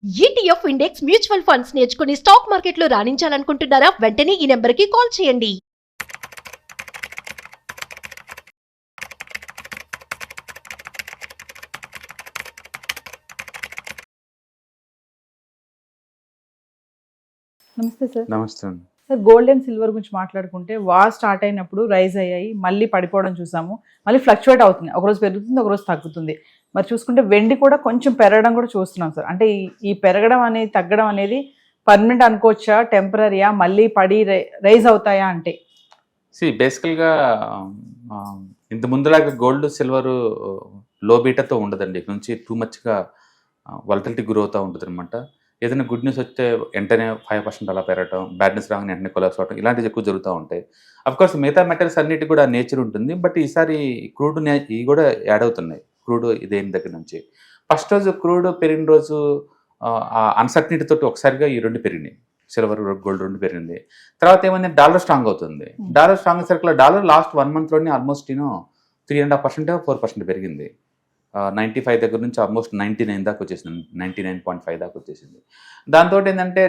ETF index mutual funds నేర్చుకుని stock మార్కెట్లో రాణించాలనుకుంటున్నారా? వెంటనే ఈ నెంబర్కి కాల్ చేయండి. నమస్తే సార్. నమస్తే అండి. సార్, గోల్డ్ అండ్ సిల్వర్ గురించి మాట్లాడుకుంటే వార్ స్టార్ట్ అయినప్పుడు రైజ్ అయ్యాయి, మళ్ళీ పడిపోవడం చూసాము, మళ్ళీ ఫ్లక్చువేట్ అవుతుంది, ఒకరోజు పెరుగుతుంది ఒకరోజు తగ్గుతుంది. మరి చూసుకుంటే వెండి కూడా కొంచెం పెరగడం కూడా చూస్తున్నాం సార్. అంటే ఈ పెరగడం అనేది తగ్గడం అనేది పర్మనెంట్ అనుకోవచ్చా, టెంపరీయా, మళ్ళీ పడి రైజ్ అవుతాయా? అంటే బేసికల్గా ఇంత ముందులాగా గోల్డ్ సిల్వర్ లో బీటాతో ఉండదండి. ఇక్కడ నుంచి టూ మచ్గా వాలటిలిటీ గ్రో అవుతూ ఉంటుంది అనమాట. ఏదైనా గుడ్ న్యూస్ వస్తే వెంటనే 5% అలా పెరగటం, బ్యాడ్ న్యూస్ రాగానే వెంటనే కొలాప్స్ అవడం, ఇలాంటివి ఎక్కువ జరుగుతూ ఉంటాయి. అఫ్కోర్స్ మిగతా మెటల్స్ అన్నిటి కూడా నేచర్ ఉంటుంది, బట్ ఈసారి క్రూడ్ ఇవి కూడా యాడ్ అవుతున్నాయి. క్రూడ్ ఇదేని దగ్గర నుంచి ఫస్ట్ రోజు క్రూడ్ పెరిగిన రోజు అన్సర్టనిటీ తోటి ఒకసారిగా ఈ రెండు పెరిగినాయి, సిల్వర్ గోల్డ్ రెండు పెరిగింది. తర్వాత ఏమైంది, డాలర్ స్ట్రాంగ్ అవుతుంది. Dollar strong circle dollar last 1 monthలోనే ఆల్మోస్ట్ 3.5% 4% పెరిగింది. 95 దగ్గర నుంచి ఆల్మోస్ట్ 99 దాకా వచ్చేసింది, 99.5 దాకా వచ్చేసింది. దాంతో ఏంటంటే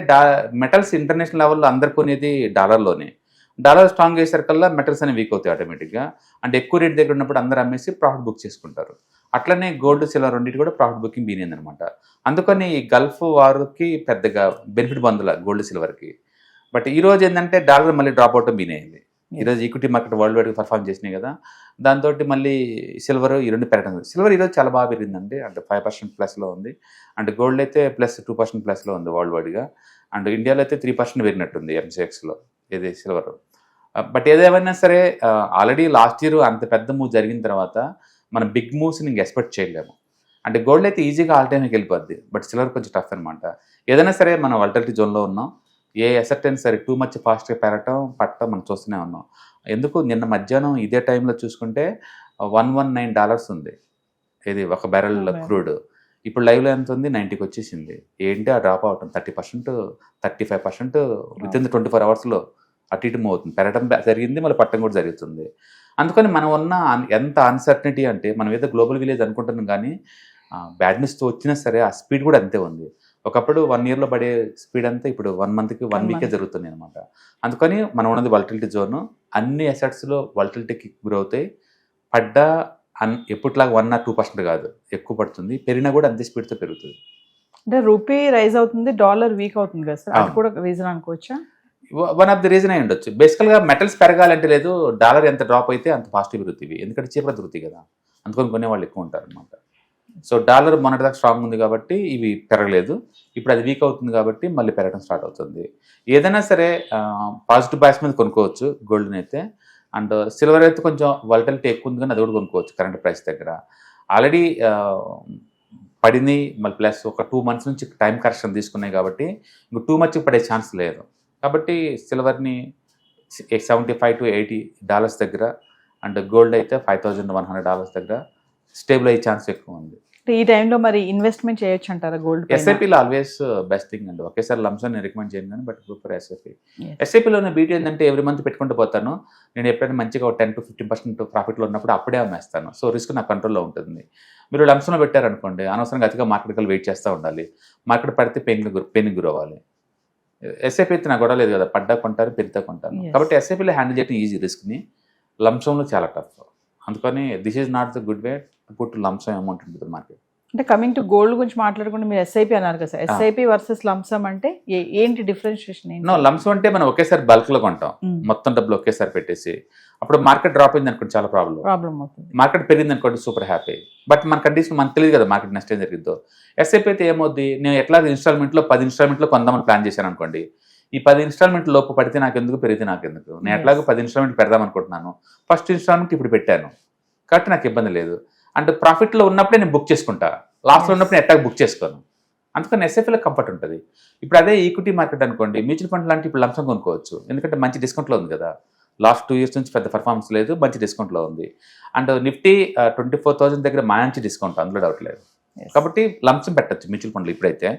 మెటల్స్ ఇంటర్నేషనల్ లెవెల్లో అందరు కొనేది డాలర్లోనే. డాలర్ స్ట్రాంగ్ అయ్యేసరికల్లా మెటల్స్ అనేవి వీక్ అవుతాయి ఆటోమేటిక్గా. అంటే ఎక్కువ రేట్ దగ్గర ఉన్నప్పుడు అందరూ అమ్మేసి ప్రాఫిట్ బుక్ చేసుకుంటారు. అట్లనే గోల్డ్ సిల్వర్ రెండింటి కూడా ప్రాఫిట్ బుకింగ్ బీనింది అనమాట. అందుకని ఈ గల్ఫ్ వార్కి పెద్దగా బెనిఫిట్ పొందల గోల్డ్ సిల్వర్కి. బట్ ఈ రోజు ఏంటంటే డాలర్ మళ్ళీ డ్రాప్ అవటం బీనైంది. ఈరోజు ఈక్విటీ మార్కెట్ వరల్డ్ వైడ్గా పర్ఫామ్ చేసినాయి కదా, దాంతో మళ్ళీ సిల్వర్ ఈ రెండు పెరగడం. సిల్వర్ ఈరోజు చాలా బాగా పెరిగిందండి, అంటే 5% ప్లస్లో ఉంది. అండ్ గోల్డ్ అయితే +2% ప్లస్లో ఉంది వరల్డ్ వైడ్గా. అండ్ ఇండియాలో అయితే 3% పెరిగినట్టుంది MCXలో ఇది సిల్వర్. బట్ ఏదేమైనా సరే ఆల్రెడీ లాస్ట్ ఇయర్ అంత పెద్ద మూవ్ జరిగిన తర్వాత మనం బిగ్ మూవ్స్ని ఇంక ఎక్స్పెక్ట్ చేయలేము. అంటే గోల్డ్ అయితే ఈజీగా ఆల్ టైమ్కి వెళ్ళిపోద్ది, బట్ సిల్వర్ కొంచెం టఫ్ అనమాట. ఏదైనా సరే మనం వాలటిలిటీ జోన్లో ఉన్నాం. ఏ అసెట్ అయినా సరే టూ మచ్ ఫాస్ట్గా పెరగటం పట్టడం మనం చూస్తూనే ఉన్నాం. ఎందుకు నిన్న మధ్యాహ్నం ఇదే టైంలో చూసుకుంటే $119 ఉంది ఇది ఒక బ్యారెల్ క్రూడ్. ఇప్పుడు లైవ్లో ఎంత ఉంది, 90కి వచ్చేసింది. ఏంటి ఆ డ్రాప్ అవటం 30% 35% విత్ ఇన్ 24 అవర్స్లో అటు ఇటు మూవ్ అవుతుంది. పెరగడం జరిగింది, మళ్ళీ పట్టడం కూడా జరుగుతుంది. అందుకని మనం ఉన్న ఎంత అన్సర్టనిటీ అంటే మనం ఏదో గ్లోబల్ విలేజ్ అనుకుంటున్నాం, కానీ బ్యాడ్ న్యూస్తో వచ్చినా సరే ఆ స్పీడ్ కూడా అంతే ఉంది. ఒకప్పుడు 1 yearలో పడే స్పీడ్ అంతా ఇప్పుడు 1 monthకి 1 weekకే జరుగుతుంది అనమాట. అందుకని మనం ఉన్నది వాలటిలిటీ జోన్. అన్ని అసెట్స్లో వాలటిలిటీకి గ్రో అవుతాయి. పడ్డా ఎప్పటిలాగా 1 or 2% కాదు, ఎక్కువ పడుతుంది. పెరిగినా కూడా అంతే స్పీడ్తో పెరుగుతుంది. అంటే రూపీ రైజ్ అవుతుంది, డాలర్ వీక్ అవుతుంది కదా సార్, అది కూడా రీజన్ అనుకోవచ్చా? వన్ ఆఫ్ ది రీజన్ అయి ఉండొచ్చు. బేసికల్గా మెటల్స్ పెరగాలంటే లేదు, డాలర్ ఎంత డ్రాప్ అయితే అంత పాజిటివ్ పెరుగుతుంది, ఎందుకంటే చీప్గా దొరుకుతాయి కదా, అందుకని కొనేవాళ్ళు ఎక్కువ ఉంటారు అనమాట. సో డాలర్ మొన్నటిదాకా స్ట్రాంగ్ ఉంది కాబట్టి ఇవి పెరగలేదు. ఇప్పుడు అది వీక్ అవుతుంది కాబట్టి మళ్ళీ పెరగడం స్టార్ట్ అవుతుంది. ఏదైనా సరే పాజిటివ్ బయాస్ మీద కొనుక్కోవచ్చు గోల్డ్ని అయితే. అండ్ సిల్వర్ అయితే కొంచెం వాలటిలిటీ ఎక్కువ ఉంది, కానీ అది కూడా కొనుక్కోవచ్చు కరెంట్ ప్రైస్ దగ్గర. ఆల్రెడీ పడింది, మళ్ళీ ప్లస్ ఒక 2 months నుంచి టైం కరెక్షన్ తీసుకున్నాయి కాబట్టి ఇంక టూ మచ్ పడే ఛాన్స్ లేదు. కాబట్టి సిల్వర్ని $75 to $80 దగ్గర, అండ్ గోల్డ్ అయితే $5,100 దగ్గర స్టేబుల్ అయ్యే ఛాన్స్ ఎక్కువ ఉంది. ఈ టైంలో మరి ఇన్వెస్ట్మెంట్ చేయొచ్చు అంటారా గోల్డ్? ఎస్ఐపీలో ఆల్వేస్ బెస్ట్ థింగ్ అండి. ఒకేసారి లంసన్ నేను రికమెండ్ చేయను, కానీ బట్ ఫర్ ఎస్ఐపీ. ఎస్ఐపీలో ఉన్న బ్యూటీ ఏంటంటే ఎవ్రీ మంత్ పెట్టుకుంటూ పోతాను. నేను ఎప్పుడైనా మంచిగా 10 to 15% ప్రాఫిట్లో ఉన్నప్పుడు అప్పుడే అమ్మేస్తాను. సో రిస్క్ నా కంట్రోల్లో ఉంటుంది. మీరు లంసన్లో పెట్టారనుకోండి, అనవసరంగా అతిగా మార్కెట్కి వెయిట్ చేస్తూ ఉండాలి. మార్కెట్ పడితే పెయిన్ గురి అవ్వాలి. ఎస్ఐపీ అయితే నాకు గొడవ లేదు కదా, పడ్డా కొంటారు, పెరిగితే కొంటాను. కాబట్టి ఎస్ఐపీలో హ్యాండిల్ చేయడం ఈజీ, రిస్క్ని. లంసంలో చాలా టఫ్. అందుకని this is not the good way to put lump sum amount in the market. అంటే కమింగ్ టు గోల్డ్ గురించి మాట్లాడుకుంటే మీరు ఎస్ఐపి అన్నారు కదా సార్, ఎస్ఐపి వర్సెస్ లంసమ్ అంటే ఏంటి డిఫరెన్షియేషన్? లంసమ్ అంటే మనం ఒకేసారి బల్క్లో కొంటాం, మొత్తం డబ్బులు ఒకేసారి పెట్టేసి. అప్పుడు మార్కెట్ డ్రాప్ అయింది అనుకోండి, చాలా ప్రాబ్లం అవుతుంది. మార్కెట్ పెరిగింది అనుకోండి, సూపర్ హ్యాపీ. బట్ మన కండిషన్ మనకు తెలియదు కదా మార్కెట్ నెక్స్ట్ ఏం జరిగిద్దో. ఎస్ఐపి అయితే ఏమవుద్ది, నేను ఎట్లా ఇన్స్టాల్మెంట్లో 10 ఇన్స్టాల్మెంట్లో కొందామని ప్లాన్ చేశాను అనుకోండి. ఈ 10 ఇన్స్టాల్మెంట్ లోపు పడితే నాకు ఎందుకు, పెరిగితే నాకు ఎందుకు, నేను ఎట్లాగో 10 ఇన్స్టాల్మెంట్ పెడదాం అనుకుంటున్నాను. ఫస్ట్ ఇన్స్టాల్మెంట్ ఇప్పుడు పెట్టాను కాబట్టి నాకు ఇబ్బంది లేదు. అంటే ప్రాఫిట్లో ఉన్నప్పుడే నేను బుక్ చేసుకుంటా, లాస్ట్లో ఉన్నప్పుడు ఎట్లా బుక్ చేసుకోను. అందుకని ఎస్ఐపీలో కంఫర్ట్ ఉంటుంది. ఇప్పుడు అదే ఈక్విటీ మార్కెట్ అనుకోండి, మ్యూచువల్ ఫండ్ లాంటి ఇప్పుడు లంసం కొనుక్కోవచ్చు, ఎందుకంటే మంచి డిస్కౌంట్లో ఉంది కదా. లాస్ట్ 2 years నుంచి పెద్ద పర్ఫార్మెన్స్ లేదు, మంచి డిస్కౌంట్లో ఉంది. అండ్ నిఫ్టీ 24,000 దగ్గర మంచి డిస్కౌంట్, అందులో డౌట్ లేదు. కాబట్టి లంసం పెట్టచ్చు మ్యూచువల్ ఫండ్లో ఇప్పుడైతే.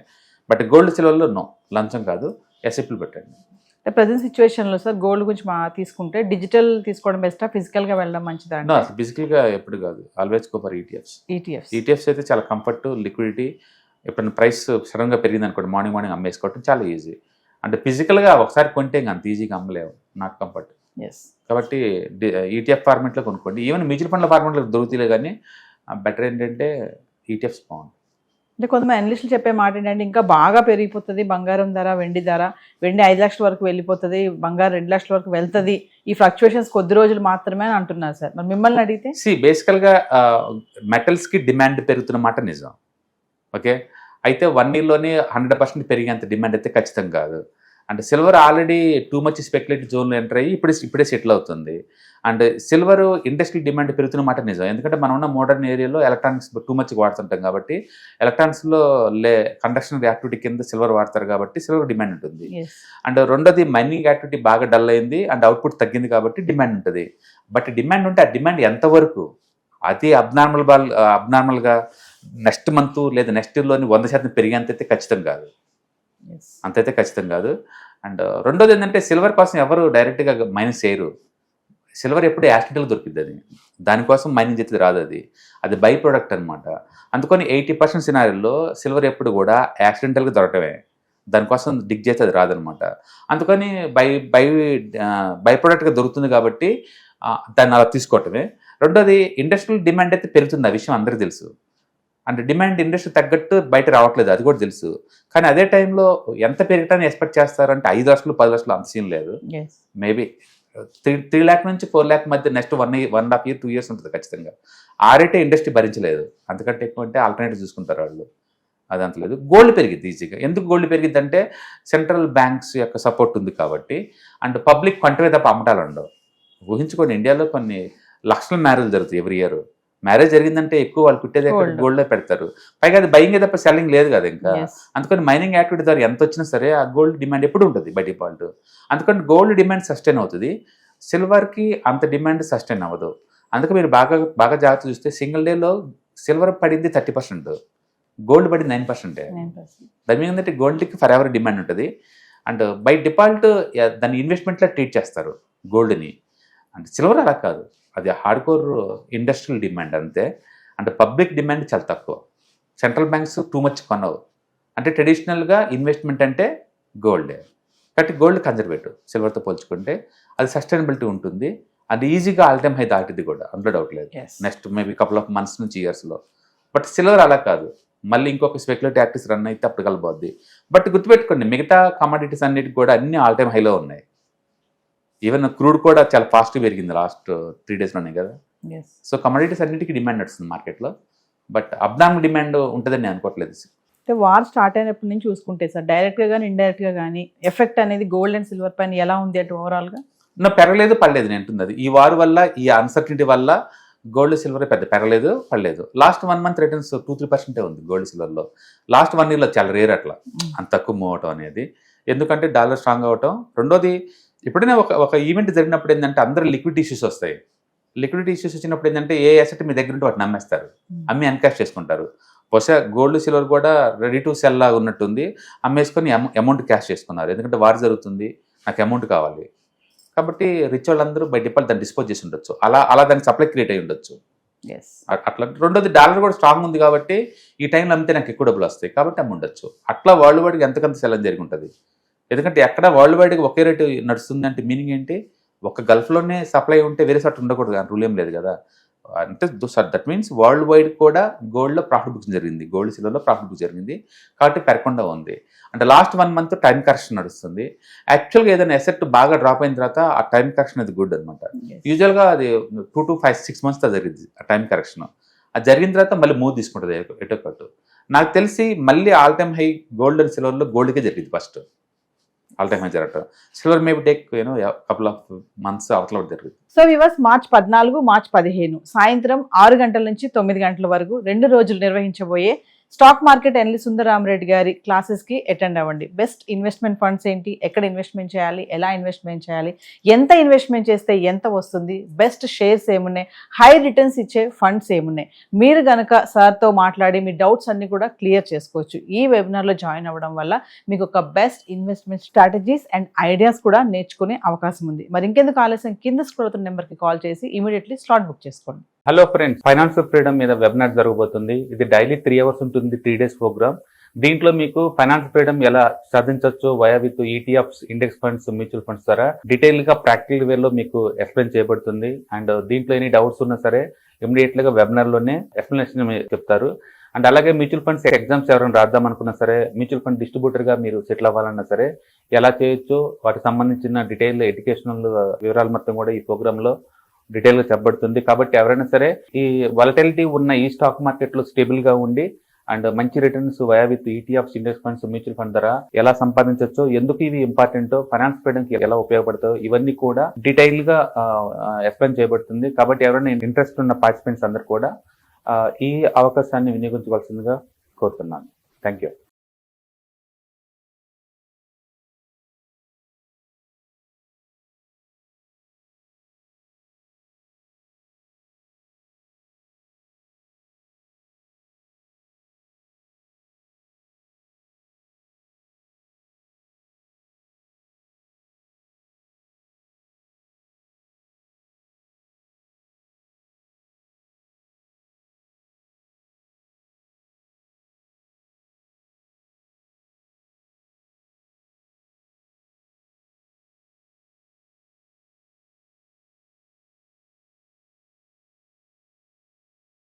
బట్ గోల్డ్ సిల్వర్లో నో, లంసం కాదు, ఎస్ఐపీలు పెట్టండి. ప్రజెంట్ సిచ్యువేషన్లో సార్ గోల్డ్ గురించి తీసుకుంటే డిజిటల్ తీసుకోవడం బెస్టా, ఫిజికల్గా వెళ్ళడం మంచిదా? ఫిజికల్గా ఎప్పుడు కాదు, always go for ETFs. ETFs అయితే చాలా కంఫర్ట్, లిక్విడిటీ. ఎప్పుడైనా ప్రైస్ సడన్గా పెరిగింది అనుకోండి, మార్నింగ్ అమ్మేసుకోవటం చాలా ఈజీ. అంటే ఫిజికల్గా ఒకసారి కొంటే ఇంకా అంత ఈజీగా అమ్మలేవు, నాట్ కంఫర్ట్. ఎస్. కాబట్టి ఈటీఎఫ్ ఫార్మెట్లో కొనుక్కోండి. ఈవెన్ మ్యూచువల్ ఫండ్ల ఫార్మెట్లో దొరుకుతాయి, కానీ బెటర్ ఏంటంటే ఈటీఎఫ్స్ బాగుంది. అంటే కొంతమంది అనలిస్టులు చెప్పే మాట ఏంటంటే ఇంకా బాగా పెరిగిపోతుంది బంగారం ధర, వెండి ధర. వెండి 5 లక్షల వరకు వెళ్ళిపోతుంది, బంగారం 2 లక్షల వరకు వెళ్తుంది, ఈ ఫ్లక్చుయేషన్స్ కొద్ది రోజులు మాత్రమే అని అంటున్నారు సార్. మరి మిమ్మల్ని అడిగితే బేసికల్గా మెటల్స్కి డిమాండ్ పెరుగుతున్న మాట నిజం. ఓకే, అయితే 1 yearలోనే 100% పెరిగేంత డిమాండ్ అయితే ఖచ్చితంగా కాదు. అంటే silver already too much speculative జోన్లో ఎంటర్ అయ్యి ఇప్పుడే సెటిల్ అవుతుంది. అండ్ సిల్వర్ ఇండస్ట్రీ డిమాండ్ పెరుగుతున్న మాట నిజం. ఎందుకంటే మనం ఉన్న మోడర్న్ ఏరియాలో ఎలక్ట్రానిక్స్ టూ మచ్ వాడుతుంటాం కాబట్టి, ఎలక్ట్రానిక్స్లో కండక్షన్ యాక్టివిటీ కింద సిల్వర్ వాడతారు కాబట్టి సిల్వర్ డిమాండ్ ఉంటుంది. అండ్ రెండోది మైనింగ్ యాక్టివిటీ బాగా డల్ అయింది అండ్ అవుట్పుట్ తగ్గింది కాబట్టి డిమాండ్ ఉంటుంది. బట్ డిమాండ్ ఉంటే ఆ డిమాండ్ ఎంతవరకు, అది అబ్నార్మల్గా నెక్స్ట్ మంత్ లేదా నెక్స్ట్ ఇయర్లోని 100% పెరిగేంతైతే ఖచ్చితం కాదు, అంతైతే ఖచ్చితం కాదు. అండ్ రెండోది ఏంటంటే సిల్వర్ కోసం ఎవరు డైరెక్ట్గా మైనింగ్ చేయరు. సిల్వర్ ఎప్పుడు యాక్సిడెంటల్గా దొరికిద్ది, అది దానికోసం మైనింగ్ చేసేది రాదు, అది బై ప్రోడక్ట్ అనమాట. అందుకని 80% సినారీలో సిల్వర్ ఎప్పుడు కూడా యాక్సిడెంటల్గా దొరకటమే, దానికోసం డిగ్ చేస్తే అది రాదనమాట. అందుకని బై ప్రోడక్ట్గా దొరుకుతుంది కాబట్టి దాన్ని అలా తీసుకోవటమే. రెండోది ఇండస్ట్రియల్ డిమాండ్ అయితే పెరుగుతుంది, ఆ విషయం అందరికీ తెలుసు. అంటే డిమాండ్ ఇండస్ట్రీ తగ్గట్టు బయట రావట్లేదు, అది కూడా తెలుసు. కానీ అదే టైంలో ఎంత పెరగటాన్ని ఎక్స్పెక్ట్ చేస్తారంటే 5 లక్షలు 10 లక్షలు అంత సీన్ లేదు. మేబీ 3 lakh నుంచి 4 lakh మధ్య నెక్స్ట్ 1.5 year 2 years ఉంటుంది ఖచ్చితంగా. ఆ రేటే ఇండస్ట్రీ భరించలేదు, అంతకంటే ఎక్కువ అంటే ఆల్టర్నేటివ్ చూసుకుంటారు వాళ్ళు, అది అంత లేదు. గోల్డ్ పెరిగిద్ది ఈజీగా. ఎందుకు గోల్డ్ పెరిగిద్ది అంటే సెంట్రల్ బ్యాంక్స్ యొక్క సపోర్ట్ ఉంది కాబట్టి. అండ్ పబ్లిక్ కొంటవే తప్ప అమ్మటాలు ఉండవు. ఊహించుకోండి, ఇండియాలో కొన్ని లక్షల మ్యారేజ్ జరుగుతాయి ఎవ్రీ ఇయర్. మ్యారేజ్ జరిగిందంటే ఎక్కువ వాళ్ళు కుట్టేది గోల్డ్లో పెడతారు, పైగా అది బయింగ్ తప్ప సెల్లింగ్ లేదు కదా ఇంకా. అందుకని మైనింగ్ యాక్టివిటీ ద్వారా ఎంత వచ్చినా సరే ఆ గోల్డ్ డిమాండ్ ఎప్పుడు ఉంటుంది బై డిఫాల్ట్. అందుకని గోల్డ్ డిమాండ్ సస్టైన్ అవుతుంది, సిల్వర్కి అంత డిమాండ్ సస్టైన్ అవ్వదు. అందుకే మీరు బాగా జాగ్రత్త చూస్తే సింగిల్ డేలో సిల్వర్ పడింది 30%, గోల్డ్ పడింది 9%. దాని మీద ఏంటంటే గోల్డ్కి ఫర్ ఎవర్ డిమాండ్ ఉంటుంది. అండ్ బై డిఫాల్ట్ దాన్ని ఇన్వెస్ట్మెంట్లో ట్రీట్ చేస్తారు గోల్డ్ని. అంటే సిల్వర్ అలా కాదు, అది హార్డ్ కోర్ ఇండస్ట్రియల్ డిమాండ్ అంతే. అంటే పబ్లిక్ డిమాండ్ చాలా తక్కువ, సెంట్రల్ బ్యాంక్స్ టూ మచ్ కొనవు. అంటే ట్రెడిషనల్గా ఇన్వెస్ట్మెంట్ అంటే గోల్డే, కాబట్టి గోల్డ్ కన్జర్వేటివ్ సిల్వర్తో పోల్చుకుంటే అది సస్టైనబిలిటీ ఉంటుంది. అది ఈజీగా ఆల్ టైమ్ హై దాటిది కూడా, అందులో డౌట్ లేదు, next maybe couple of months నుంచి ఇయర్స్లో. బట్ సిల్వర్ అలా కాదు, మళ్ళీ ఇంకొక స్పెక్యులేటివ్ యాక్టివ్స్ రన్ అయితే అప్పుడు కలబోద్ది. బట్ గుర్తుపెట్టుకోండి, మిగతా కమాడిటీస్ అన్నిటికి కూడా అన్ని ఆల్ టైమ్ హైలో ఉన్నాయి. ఈవెన్ క్రూడ్ కూడా చాలా ఫాస్ట్గా పెరిగింది లాస్ట్ 3 daysలోనే కదా. సో కమాడిటీస్ అన్నిటికీ డిమాండ్ నడుస్తుంది మార్కెట్లో, బట్ అబ్నార్మల్ డిమాండ్ ఉంటుందని నేను అనుకోవట్లేదు. అంటే వార్ స్టార్ట్ అయినప్పటి నుంచి చూసుకుంటే సార్, డైరెక్ట్గా కానీ ఇండైరెక్ట్గా కానీ ఎఫెక్ట్ అనేది గోల్డ్ అండ్ సిల్వర్ పైన ఎలా ఉంది అంటే ఓవరాల్గా? పెరగలేదు పడలేదు నేను అంటుంది అది. ఈ వార్ వల్ల, ఈ అన్సర్టనిటీ వల్ల గోల్డ్ సిల్వర్ పెద్ద పెరగలేదు పడలేదు. లాస్ట్ 1 month రిటర్న్స్ 2-3% ఉంది గోల్డ్ సిల్వర్లో. లాస్ట్ 1 yearలో చాలా రేర్ అట్లా అంత తక్కువ మూవ్ అవటం అనేది, ఎందుకంటే డాలర్ స్ట్రాంగ్ అవటం. రెండోది, ఎప్పుడైనా ఒక ఈవెంట్ జరిగినప్పుడు ఏంటంటే అందరూ లిక్విడిటీ ఇష్యూస్ వస్తాయి. లిక్విడిటీ ఇష్యూస్ వచ్చినప్పుడు ఏంటంటే ఏ అసెట్ మీ దగ్గర ఉంటే వాటిని అమ్మేస్తారు, అమ్మి ఎన్కాష్ చేసుకుంటారు. బహుశా గోల్డ్ సిల్వర్ కూడా రెడీ టు సెల్ లాగా ఉన్నట్టుంది, అమ్మేసుకొని అమౌంట్ క్యాష్ చేసుకున్నారు. ఎందుకంటే వార్ జరుగుతుంది, నాకు అమౌంట్ కావాలి కాబట్టి రిచ్ వాళ్ళందరూ బై డిఫాల్ట్ దాన్ని డిస్పోజ్ చేసి ఉండొచ్చు, అలా దానికి సప్లై క్రియేట్ అయ్యి ఉండొచ్చు అట్లా. రెండోది, డాలర్ కూడా స్ట్రాంగ్ ఉంది కాబట్టి ఈ టైంలో అమ్మితే నాకు ఎక్కువ డబ్బులు వస్తాయి కాబట్టి అమ్మి ఉండొచ్చు. అట్లా వరల్డ్ వైడ్గా ఎంతకంత సెల్ జరిగి ఉంటుంది. ఎందుకంటే ఎక్కడ వరల్డ్ వైడ్గా ఒకే రేటు నడుస్తుంది అంటే మీనింగ్ ఏంటి, ఒక గల్ఫ్లోనే సప్లై ఉంటే వేరే చోట ఉండకూడదు కానీ రూల్ ఏం లేదు కదా. అంటే దట్ మీన్స్ వరల్డ్ వైడ్ కూడా గోల్డ్లో ప్రాఫిట్ బుకింగ్ జరిగింది, గోల్డ్ సిల్వర్లో ప్రాఫిట్ బుక్ జరిగింది కాబట్టి పెరగకుండా ఉంది. అంటే లాస్ట్ 1 month టైం కరెక్షన్ నడుస్తుంది. యాక్చువల్గా ఏదైనా ఎసెట్ బాగా డ్రాప్ అయిన తర్వాత ఆ టైం కరెక్షన్ అది గుడ్ అనమాట. యూజువల్గా అది 2 to 6 months జరిగింది ఆ టైం కరెక్షన్. అది జరిగిన తర్వాత మళ్ళీ మూవ్ తీసుకుంటుంది ఎటో కట్టు. నాకు తెలిసి మళ్ళీ all time high gold and సిల్వర్లో గోల్డ్కే జరిగింది ఫస్ట్ ఆల్ టైమ్ హై జరగటం. Silver maybe take couple of months అవతల జరిగింది. సో వివర్స్, March 14, March 15 సాయంత్రం 6 గంటల నుంచి 9 గంటల వరకు 2 రోజులు నిర్వహించబోయే స్టాక్ మార్కెట్ ఎన్లి సుందరరామరెడ్డి గారి క్లాసెస్కి అటెండ్ అవ్వండి. బెస్ట్ ఇన్వెస్ట్మెంట్ ఫండ్స్ ఏంటి, ఎక్కడ ఇన్వెస్ట్మెంట్ చేయాలి, ఎలా ఇన్వెస్ట్మెంట్ చేయాలి, ఎంత ఇన్వెస్ట్మెంట్ చేస్తే ఎంత వస్తుంది, బెస్ట్ షేర్స్ ఏమున్నాయి, హై రిటర్న్స్ ఇచ్చే ఫండ్స్ ఏమున్నాయి, మీరు కనుక సార్తో మాట్లాడి మీ డౌట్స్ అన్ని కూడా క్లియర్ చేసుకోవచ్చు. ఈ వెబినార్లో జాయిన్ అవ్వడం వల్ల మీకు ఒక best investment strategies and ideas కూడా నేర్చుకునే అవకాశం ఉంది. మరి ఇంకెందుకు ఆలస్యం, కింద స్క్రోల్ అవుతున్న నెంబర్కి కాల్ చేసి ఇమీడియట్లీ స్లాట్ బుక్ చేసుకోండి. హలో ఫ్రెండ్స్, ఫైనాన్స్ ఫ్రీడమ్ మీద వెబినార్ జరగబోతుంది. ఇది డైలీ 3 hours ఉంటుంది, 3 days ప్రోగ్రామ్. దీంట్లో మీకు ఫైనాన్స్ ఫ్రీడమ్ ఎలా సాధించవచ్చు via with ETFs, index funds, mutual funds ద్వారా డీటెయిల్ గా ప్రాక్టికల్ వేలో మీకు ఎక్స్ప్లెయిన్ చేయబడుతుంది. అండ్ దీంట్లో ఎనీ డౌట్స్ ఉన్నా సరే ఇమీడియట్ గా వెబినార్ లోనే ఎక్స్ప్లెనేషన్ చెప్తారు. అండ్ అలాగే మ్యూచువల్ ఫండ్స్ ఎగ్జామ్స్ ఎవరైనా రాద్దాం అనుకున్నా సరే, మ్యూచువల్ ఫండ్ డిస్ట్రిబ్యూటర్ గా మీరు సెటిల్ అవ్వాలన్నా సరే ఎలా చేయొచ్చు, వాటికి సంబంధించిన డీటెయిల్ ఎడ్యుకేషనల్ వివరాలు మొత్తం కూడా ఈ ప్రోగ్రామ్ లో డీటెయిల్ గా చెప్పబడుతుంది. కాబట్టి ఎవరైనా సరే ఈ వాలటిలిటీ ఉన్న ఈ స్టాక్ మార్కెట్ లో స్టేబుల్ గా ఉండి అండ్ మంచి returns via with ETFs, index funds, mutual fund ద్వారా ఎలా సంపాదించవచ్చు, ఎందుకు ఇవి ఇంపార్టెంట్, ఫైనాన్స్ ఫ్రీడమ్ కి ఎలా ఉపయోగపడతాయో ఇవన్నీ కూడా డీటెయిల్ గా ఎక్స్ప్లెయిన్ చేయబడుతుంది. కాబట్టి ఎవరైనా ఇంట్రెస్ట్ ఉన్న పార్టిసిపెంట్స్ అందరూ కూడా ఈ అవకాశాన్ని వినియోగించవలసిందిగా కోరుతున్నాను. Thank you.